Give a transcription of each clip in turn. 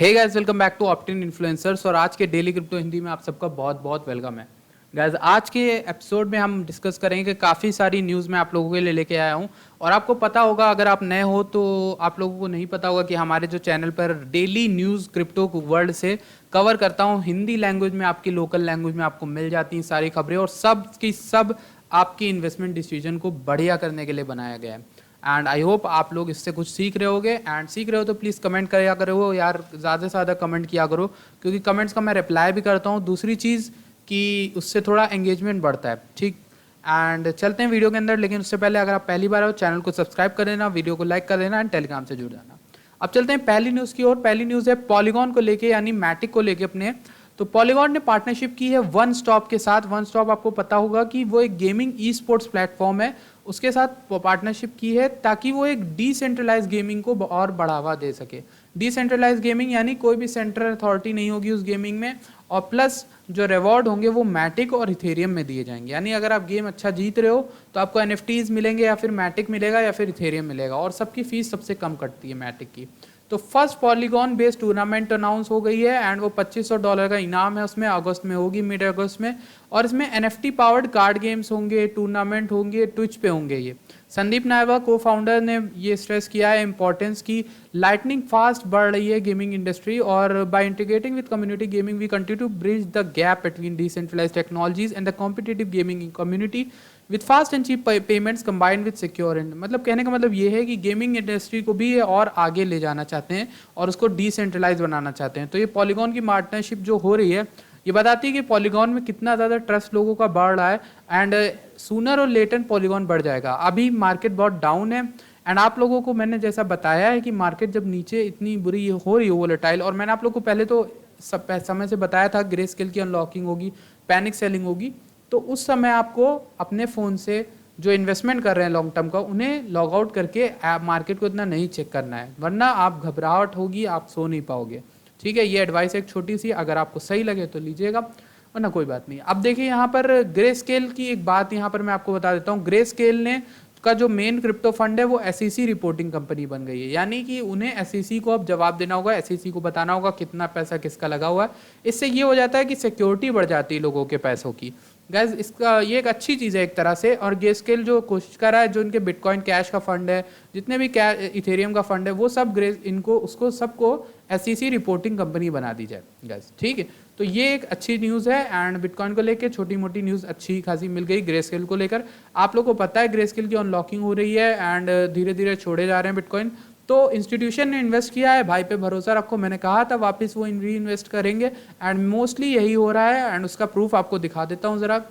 Hey guys, welcome back to Optin Influencers. और आज के डेली क्रिप्टो हिंदी में आप सबका बहुत बहुत वेलकम है। गाइस, आज के एपिसोड में हम डिस्कस करेंगे कि काफ़ी सारी न्यूज़ मैं आप लोगों के लिए लेके आया हूँ। और आपको पता होगा, अगर आप नए हो तो आप लोगों को नहीं पता होगा कि हमारे जो चैनल पर डेली न्यूज़ क्रिप्टो वर्ल्ड से कवर करता हूँ, हिंदी लैंग्वेज में, आपकी लोकल लैंग्वेज में आपको मिल जाती हैं सारी खबरें, और सब की सब आपकी इन्वेस्टमेंट डिसीजन को बढ़िया करने के लिए बनाया गया है। एंड आई होप आप लोग इससे कुछ सीख रहे होगे। एंड सीख रहे हो तो प्लीज़ कमेंट करा करो यार, ज़्यादा से ज़्यादा कमेंट किया करो, क्योंकि कमेंट्स का मैं रिप्लाई भी करता हूँ। दूसरी चीज़ कि उससे थोड़ा एंगेजमेंट बढ़ता है, ठीक। एंड चलते हैं वीडियो के अंदर, लेकिन उससे पहले अगर आप पहली बार हो चैनल को सब्सक्राइब कर देना, वीडियो को लाइक कर देना एंड टेलीग्राम से जुड़ जाना। अब चलते हैं पहली न्यूज़ की ओर। पहली न्यूज़ है पॉलीगॉन को लेके, यानी मैटिक को लेके अपने। तो पॉलीगॉन ने पार्टनरशिप की है वन स्टॉप के साथ। वन स्टॉप आपको पता होगा कि वो एक गेमिंग ई स्पोर्ट्स प्लेटफॉर्म है, उसके साथ पार्टनरशिप की है ताकि वो एक डिसेंट्रलाइज गेमिंग को और बढ़ावा दे सके। डिसेंट्रलाइज गेमिंग यानी कोई भी सेंट्रल अथॉरिटी नहीं होगी उस गेमिंग में, और प्लस जो रिवॉर्ड होंगे वो मैटिक और इथेरियम में दिए जाएंगे। यानी अगर आप गेम अच्छा जीत रहे हो तो आपको एनएफटीज मिलेंगे, या फिर मैटिक मिलेगा, या फिर इथेरियम मिलेगा, और सबकी फीस सबसे कम कटती है मैटिक की। तो first polygon based tournament announce हो गई है, एंड वो $2500 का इनाम है, उसमें अगस्त में होगी, मिड अगस्त में। और इसमें एनएफटी पावर्ड कार्ड गेम्स होंगे, टूर्नामेंट होंगे, ट्विच पे होंगे ये। संदीप नायवा को फाउंडर ने ये स्ट्रेस किया है इंपॉर्टेंस की लाइटनिंग फास्ट बढ़ रही है गेमिंग इंडस्ट्री, और by integrating with community gaming we continue to bridge the gap between decentralized technologies and the competitive gaming community with fast and cheap payments combined with secure and. मतलब कहने का मतलब ये है कि गेमिंग इंडस्ट्री को भी और आगे ले जाना चाहते हैं और उसको डिसेंट्रलाइज बनाना चाहते हैं। तो ये पॉलीगॉन की पार्टनरशिप जो हो रही है, ये बताती है कि पॉलीगॉन में कितना ज़्यादा ट्रस्ट लोगों का बढ़ रहा है, एंड सूनर और लेटर पॉलीगॉन बढ़ जाएगा। अभी मार्केट बहुत डाउन है, एंड आप लोगों को मैंने जैसा बताया है कि मार्केट जब नीचे इतनी बुरी हो रही है वोलेटाइल, और मैंने आप लोग को पहले तो सब समय से बताया था ग्रे स्केल की अनलॉकिंग होगी, पैनिक सेलिंग होगी, तो उस समय आपको अपने फ़ोन से जो इन्वेस्टमेंट कर रहे हैं लॉन्ग टर्म का, उन्हें लॉग आउट करके मार्केट को इतना नहीं चेक करना है, वरना आप घबराहट होगी, आप सो नहीं पाओगे। ठीक है, ये एडवाइस एक छोटी सी, अगर आपको सही लगे तो लीजिएगा, वरना कोई बात नहीं। अब देखिए यहाँ पर ग्रे स्केल की एक बात यहाँ पर मैं आपको बता देता हूँ। ग्रे स्केल ने का जो मेन क्रिप्टो फंड है वो एसईसी रिपोर्टिंग कंपनी बन गई है, यानी कि उन्हें एसईसी को अब जवाब देना होगा, एसईसी को बताना होगा कितना पैसा किसका लगा हुआ है। इससे ये हो जाता है कि सिक्योरिटी बढ़ जाती है लोगों के पैसों की। गैस, इसका ये एक अच्छी चीज़ है एक तरह से। और ग्रेस्केल जो कोशिश कर रहा है, जो इनके बिटकॉइन कैश का फंड है, जितने भी इथेरियम का फंड है, वो सब इनको उसको सबको एसईसी रिपोर्टिंग कंपनी बना दी जाए गैस। ठीक है, तो ये एक अच्छी न्यूज़ है। एंड बिटकॉइन को लेकर छोटी मोटी न्यूज़ अच्छी खासी मिल गई। ग्रेस्केल को लेकर आप लोग को पता है ग्रेस्केल की अनलॉकिंग हो रही है, एंड धीरे धीरे छोड़े जा रहे हैं बिटकॉइन। तो इंस्टीट्यूशन ने इन्वेस्ट किया है, भाई पे भरोसा रखो, मैंने कहा था वापस वो री इन्वेस्ट करेंगे, एंड मोस्टली यही हो रहा है। एंड उसका प्रूफ आपको दिखा देता हूँ ज़रा।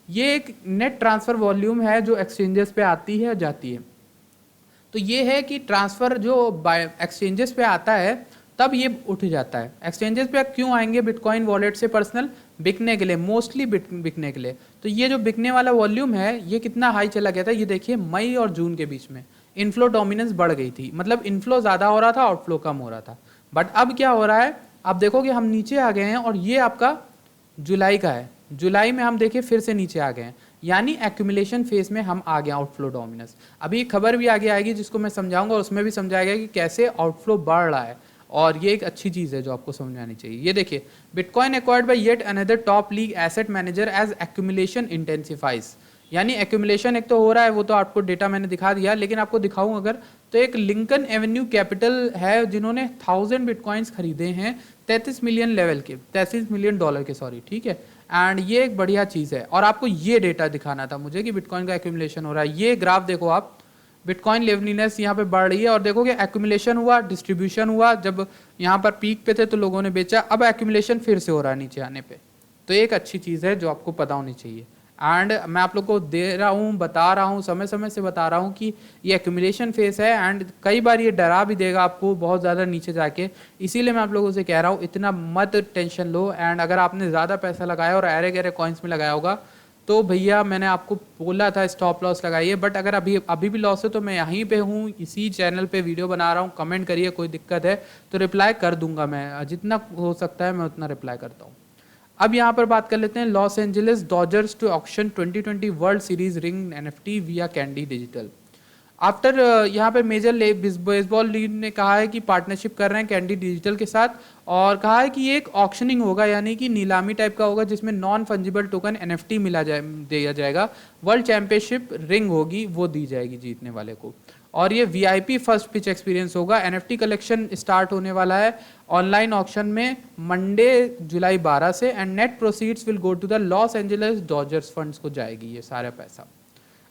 ये एक नेट ट्रांसफ़र वॉल्यूम है जो एक्सचेंजेस पे आती है जाती है। तो ये है कि ट्रांसफ़र जो एक्सचेंजेस पे आता है तब ये उठ जाता है। एक्सचेंजेस पे क्यों आएंगे? बिटकॉइन वॉलेट से पर्सनल बिकने के लिए, मोस्टली बिकने के लिए। तो ये जो बिकने वाला वॉल्यूम है, ये कितना हाई चला गया था, ये देखिए मई और जून के बीच में इनफ्लो डोमिनेंस बढ़ गई थी। मतलब इनफ्लो ज़्यादा हो रहा था, आउटफ्लो कम हो रहा था। बट अब क्या हो रहा है, आप देखोगे हम नीचे आ गए हैं, और ये आपका जुलाई का है। जुलाई में हम देखिए फिर से नीचे आ गए हैं, यानी एक्यूमुलेशन फेज में हम आ गए आउटफ्लो डोमिनेंस। अभी एक खबर भी आगे आएगी जिसको मैं समझाऊंगा, उसमें भी समझाएगा कि कैसे आउटफ्लो बढ़ रहा है, और ये एक अच्छी चीज़ है जो आपको समझ में आनी चाहिए। ये देखिए, bitcoin acquired by yet another top league asset manager as accumulation intensifies. यानी एक्यूमुलेशन एक तो हो रहा है, वो तो आपको डेटा मैंने दिखा दिया, लेकिन आपको दिखाऊं अगर तो एक लिंकन एवेन्यू कैपिटल है जिन्होंने 1000 बिटकॉइंस खरीदे हैं 33 मिलियन लेवल के, $33 मिलियन के, सॉरी, ठीक है। एंड ये एक बढ़िया चीज़ है, और आपको ये डेटा दिखाना था मुझे कि बिटकॉइन का एक्यूमुलेशन हो रहा है। ये ग्राफ देखो आप, बिटकॉइन लेवलीनेस यहाँ पे बढ़ रही है, और देखोगे एक्यूमुलेशन हुआ, डिस्ट्रीब्यूशन हुआ। जब यहाँ पर पीक पे थे तो लोगों ने बेचा, अब एक्यूमुलेशन फिर से हो रहा है नीचे आने पे। तो एक अच्छी चीज़ है जो आपको पता होनी चाहिए। एंड मैं आप लोग को दे रहा हूँ, बता रहा हूँ, समय समय से बता रहा हूँ कि ये एक्यूमुलेशन फेस है, एंड कई बार ये डरा भी देगा आपको बहुत ज़्यादा नीचे जाके। इसीलिए मैं आप लोगों से कह रहा हूँ इतना मत टेंशन लो। एंड अगर आपने ज़्यादा पैसा लगाया और अरे गहरे कॉइन्स में लगाया होगा तो भैया मैंने आपको बोला था स्टॉप लॉस लगाइए। बट अगर अभी भी लॉस है तो मैं यहीं पे हूँ, इसी चैनल पे वीडियो बना रहा हूँ, कमेंट करिए, कोई दिक्कत है तो रिप्लाई कर दूंगा मैं, जितना हो सकता है मैं उतना रिप्लाई करता हूँ। अब यहाँ पर बात कर लेते हैं Los Angeles Dodgers to auction 2020 World Series ring NFT via Candy Digital. After यहाँ पे मेजर बेसबॉल लीग ने कहा है कि पार्टनरशिप कर रहे हैं कैंडी डिजिटल के साथ, और कहा है कि ये एक ऑक्शनिंग होगा, यानी कि नीलामी टाइप का होगा जिसमें नॉन फंजिबल टोकन एनएफटी दिया जाएगा। वर्ल्ड चैंपियनशिप रिंग होगी, वो दी जाएगी जीतने वाले को। और ये वीआईपी फर्स्ट पिच एक्सपीरियंस होगा। एनएफटी कलेक्शन स्टार्ट होने वाला है ऑनलाइन ऑक्शन में मंडे जुलाई 12 से, and net proceeds will go to the Los Angeles Dodgers funds को जाएगी ये सारा पैसा।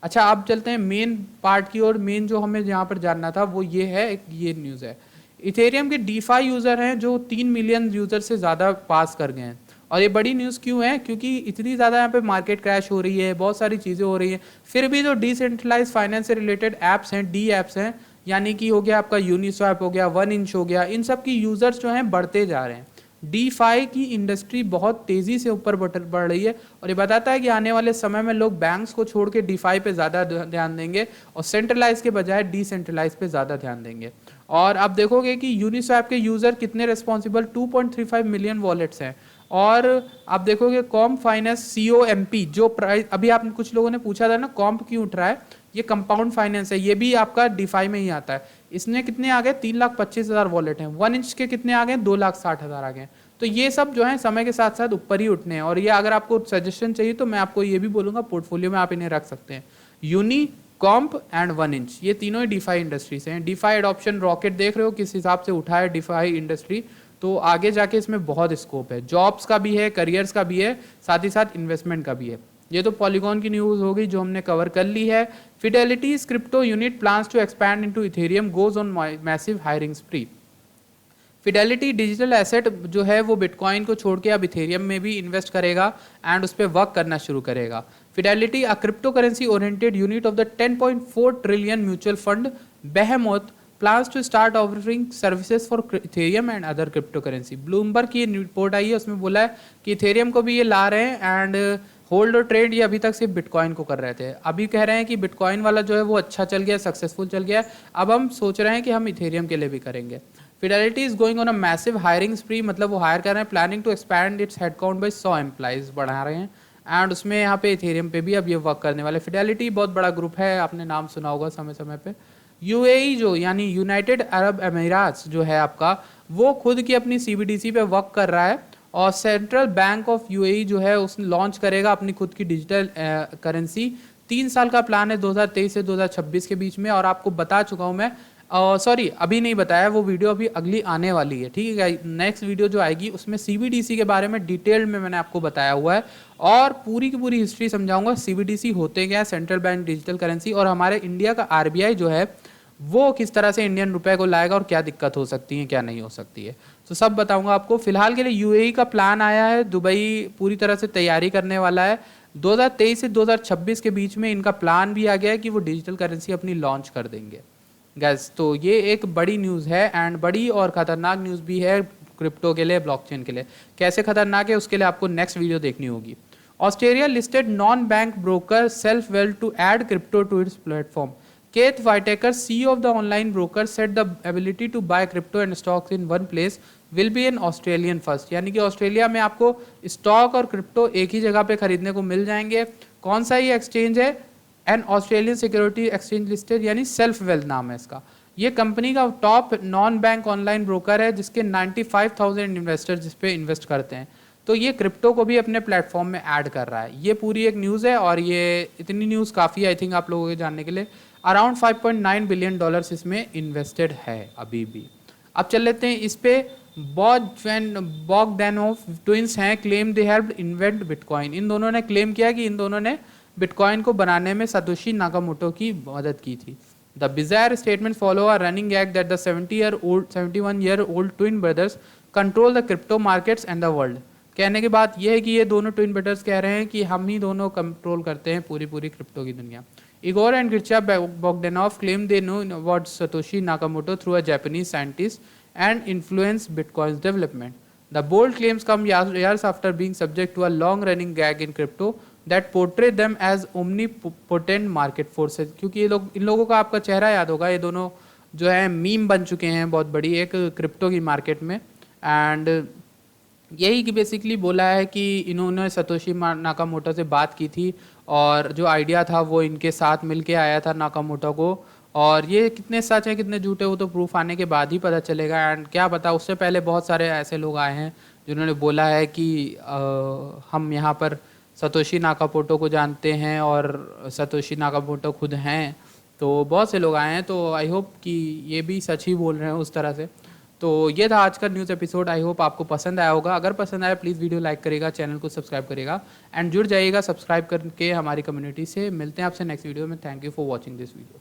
अच्छा, आप चलते हैं मेन पार्ट की ओर। मेन जो हमें यहाँ पर जानना था वो ये है, ये न्यूज़ है। इथेरियम के डीफाई यूज़र हैं जो 3 मिलियन यूज़र से ज़्यादा पास कर गए हैं। और ये बड़ी न्यूज़ क्यों है? क्योंकि इतनी ज़्यादा यहाँ पे मार्केट क्रैश हो रही है, बहुत सारी चीज़ें हो रही हैं, फिर भी जो डिसेंट्रलाइज फाइनेंस से रिलेटेड ऐप्स हैं, डी ऐप्स हैं, यानी कि हो गया आपका यूनिस्वैप, हो गया 1inch, हो गया, इन सब की यूज़र्स जो हैं बढ़ते जा रहे हैं। डीफाई की इंडस्ट्री बहुत तेज़ी से ऊपर बढ़ रही है, और ये बताता है कि आने वाले समय में लोग बैंक्स को छोड़ के डीफाई पे ज़्यादा ध्यान देंगे और सेंट्रलाइज के बजाय डिसेंट्रलाइज पे ज़्यादा ध्यान देंगे। और आप देखोगे कि यूनिस्वैप के यूज़र कितने रिस्पॉन्सिबल, 2.35 मिलियन वॉलेट्स हैं। और आप देखोगे कॉम्प फाइनेंस COMP, जो प्राइस अभी आप कुछ लोगों ने पूछा था ना कॉम्प क्यों उठ रहा है, ये कंपाउंड फाइनेंस है, ये भी आपका डीफाई में ही आता है। इसने कितने आ गए? 3,25,000 वॉलेट हैं। 1inch के कितने आ गए? 2,60,000 आ गए। तो ये सब जो है समय के साथ साथ ऊपर ही उठने हैं। और ये अगर आपको सजेशन चाहिए तो मैं आपको ये भी बोलूँगा पोर्टफोलियो में आप इन्हें रख सकते हैं। यूनी, कॉम्प एंड 1inch, ये तीनों ही डीफाई इंडस्ट्री से हैं। डीफाई एडॉप्शन रॉकेट देख रहे हो किस हिसाब से उठा है डीफाई इंडस्ट्री, तो आगे जाके इसमें बहुत स्कोप है, जॉब्स का भी है, करियर्स का भी है, साथ ही साथ इन्वेस्टमेंट का भी है। ये तो पॉलीगॉन की न्यूज़ हो गई जो हमने कवर कर ली है। Fidelity's crypto unit plans to expand into Ethereum, goes on massive hiring spree. Fidelity digital asset जो है वो बिटकॉइन को छोड़ के अब इथेरियम में भी इन्वेस्ट करेगा एंड उस पर वर्क करना शुरू करेगा। Fidelity, a crypto currency oriented unit of the 10.4 trillion mutual fund behemoth, plans to start offering services for Ethereum and other crypto currency. Bloomberg की रिपोर्ट आई है, उसमें बोला है कि इथेरियम को भी ये ला रहे हैं, एंड होल्ड और ट्रेड ये अभी तक सिर्फ बिटकॉइन को कर रहे थे। अभी कह रहे हैं कि बिटकॉइन वाला जो है वो अच्छा चल गया, सक्सेसफुल चल गया, अब हम सोच रहे हैं कि हम इथेरियम के लिए भी करेंगे। Fidelity is going on a massive hiring spree, मतलब वो हायर कर रहे हैं, planning to expand its headcount by 100 employees बढ़ा रहे हैं, एंड उसमें यहाँ पे इथेरियम पे भी अब ये वर्क करने वाले। फिडेलिटी बहुत बड़ा ग्रुप है, आपने नाम सुना होगा समय समय पे। यूएई जो यानी यूनाइटेड अरब अमीरात जो है आपका, वो खुद की अपनी CBDC पे वर्क कर रहा है, और सेंट्रल बैंक ऑफ यूएई जो है उस लॉन्च करेगा अपनी खुद की डिजिटल करेंसी। 3 साल का प्लान है, 2023 से 2026 के बीच में। और आपको बता चुका हूँ मैं, सॉरी अभी नहीं बताया, वो वीडियो अभी अगली आने वाली है, ठीक है। नेक्स्ट वीडियो जो आएगी उसमें CBDC के बारे में डिटेल में मैंने आपको बताया हुआ है, और पूरी की पूरी हिस्ट्री समझाऊंगा। CBDC होते क्या है, सेंट्रल बैंक डिजिटल करेंसी, और हमारे इंडिया का RBI जो है वो किस तरह से इंडियन रुपए को लाएगा और क्या दिक्कत हो सकती है, क्या नहीं हो सकती है, तो सब बताऊंगा आपको। फिलहाल के लिए यूएई का प्लान आया है, दुबई पूरी तरह से तैयारी करने वाला है। 2023 से 2026 के बीच में इनका प्लान भी आ गया है कि वो डिजिटल करेंसी अपनी लॉन्च कर देंगे गैस। तो ये एक बड़ी न्यूज़ है, एंड बड़ी और ख़तरनाक न्यूज़ भी है क्रिप्टो के लिए, ब्लॉकचेन के लिए। कैसे खतरनाक है उसके लिए आपको नेक्स्ट वीडियो देखनी होगी। Australia listed non bank broker SelfWealth to add crypto to its platform. Keith Whitaker, CEO of the online broker, said the ability to buy crypto and stocks in one place will be an Australian first, यानी कि Australia में आपको stock और crypto एक ही जगह पे खरीदने को मिल जाएंगे। कौन सा ये एक्सचेंज है? An Australian security exchange listed, यानी सेल्फ वेल नाम है इसका। ये कंपनी का top non bank online broker है जिसके 95,000 इन्वेस्टर जिस पे इन्वेस्ट करते हैं। तो ये क्रिप्टो को भी अपने प्लेटफॉर्म में ऐड कर रहा है। ये पूरी एक न्यूज़ है, और ये इतनी न्यूज़ काफ़ी है आई थिंक आप लोगों के जानने के लिए। अराउंड $5.9 बिलियन इसमें इन्वेस्टेड है अभी भी। अब चल लेते हैं इस पे। बॉगडैनोव ट्विंस हैं, claim they have invent bitcoin. इन दोनों ने क्लेम किया कि इन दोनों ने बिटकॉइन को बनाने में सतोशी नाकामोटो की मदद की थी। The bizarre statement follow a running gag that the 71-year-old twin brothers control the crypto markets and the world. कहने की बात यह है कि ये दोनों ट्विन ब्रदर्स कह रहे हैं कि हम ही दोनों कंट्रोल करते हैं पूरी क्रिप्टो की दुनिया। Igor and Gritcha Bogdanov claim they know about Satoshi Nakamoto through a Japanese scientist and influence Bitcoin's development. The bold claims come years after being subject to a long-running gag in crypto that portray them as omnipotent market forces. क्योंकि ये लोग, इन लोगों का आपका चेहरा याद होगा, ये दोनों जो है मीम बन चुके हैं बहुत बड़ी एक क्रिप्टो की मार्केट में। एंड यही कि बेसिकली बोला है कि इन्होंने सतोशी नाकामोटो से बात की थी, और जो आइडिया था वो इनके साथ मिलके आया था नाकामोटो को, और ये कितने सच है कितने झूठे वो तो प्रूफ आने के बाद ही पता चलेगा। एंड क्या पता, उससे पहले बहुत सारे ऐसे लोग आए हैं जिन्होंने बोला है कि हम यहाँ पर सतोशी नाकामोटो को जानते हैं और सतोशी नाकामोटो खुद हैं। तो बहुत से लोग आए हैं, तो आई होप कि ये भी सच ही बोल रहे हैं उस तरह से। तो ये था आज का न्यूज़ एपिसोड। आई होप आपको पसंद आया होगा। अगर पसंद आया प्लीज़ वीडियो लाइक करेगा, चैनल को सब्सक्राइब करेगा एंड जुड़ जाइएगा सब्सक्राइब करके हमारी कम्युनिटी से। मिलते हैं आपसे नेक्स्ट वीडियो में। Thank you for watching this video.